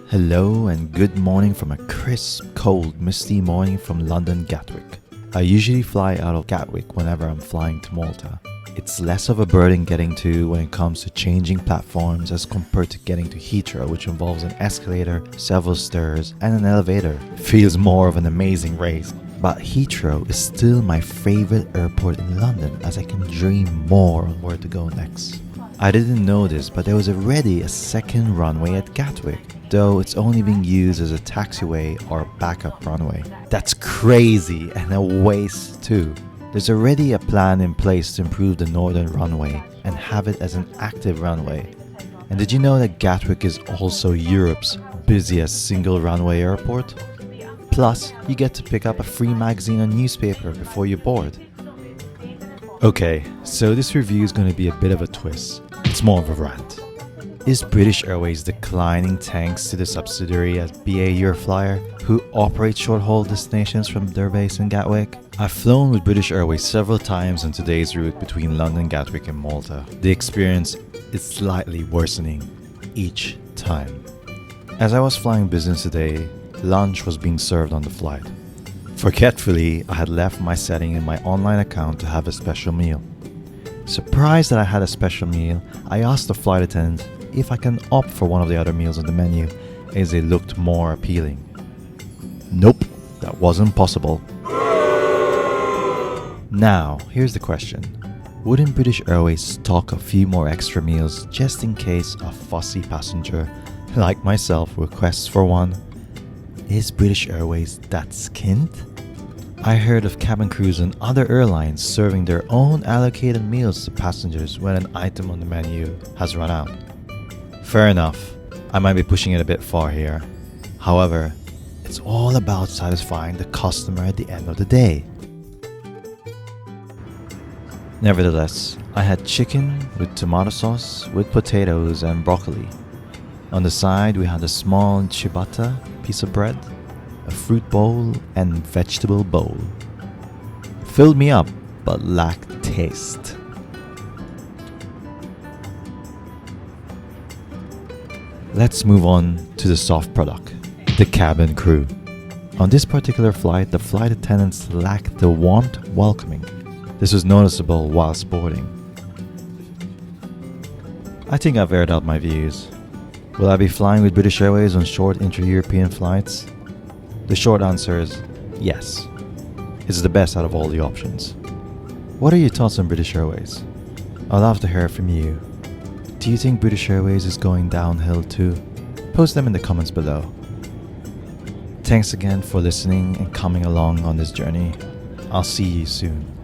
Hello and good morning from a crisp, cold, misty morning from London Gatwick. I usually fly out of Gatwick whenever I'm flying to Malta. It's less of a burden getting to when it comes to changing platforms as compared to getting to Heathrow, which involves an escalator, several stairs, and an elevator. Feels more of an amazing race. But Heathrow is still my favorite airport in London as I can dream more on where to go next. I didn't know this, but there was already a second runway at Gatwick, though it's only being used as a taxiway or backup runway. That's crazy and a waste too. There's already a plan in place to improve the northern runway and have it as an active runway. And did you know that Gatwick is also Europe's busiest single runway airport? Plus, you get to pick up a free magazine or newspaper before you board. Okay, so this review is going to be a bit of a twist. It's more of a rant. Is British Airways declining thanks to the subsidiary at BA Euroflyer, who operates short-haul destinations from their base in Gatwick? I've flown with British Airways several times on today's route between London Gatwick and Malta. The experience is slightly worsening each time. As I was flying business today, lunch was being served on the flight. Forgetfully, I had left my setting in my online account to have a special meal. Surprised that I had a special meal, I asked the flight attendant if I can opt for one of the other meals on the menu as they looked more appealing. Nope, that wasn't possible. Now, here's the question. Wouldn't British Airways stock a few more extra meals just in case a fussy passenger like myself requests for one? Is British Airways that skint? I heard of cabin crews and other airlines serving their own allocated meals to passengers when an item on the menu has run out. Fair enough, I might be pushing it a bit far here. However, it's all about satisfying the customer at the end of the day. Nevertheless, I had chicken with tomato sauce with potatoes and broccoli. On the side, we had a small ciabatta piece of bread, a fruit bowl, and vegetable bowl. Filled me up, but lacked taste. Let's move on to the soft product, the cabin crew. On this particular flight, the flight attendants lacked the warmth welcoming. This was noticeable whilst boarding. I think I've aired out my views. Will I be flying with British Airways on short inter-European flights? The short answer is yes. It's the best out of all the options. What are your thoughts on British Airways? I'd love to hear from you. Do you think British Airways is going downhill too? Post them in the comments below. Thanks again for listening and coming along on this journey. I'll see you soon.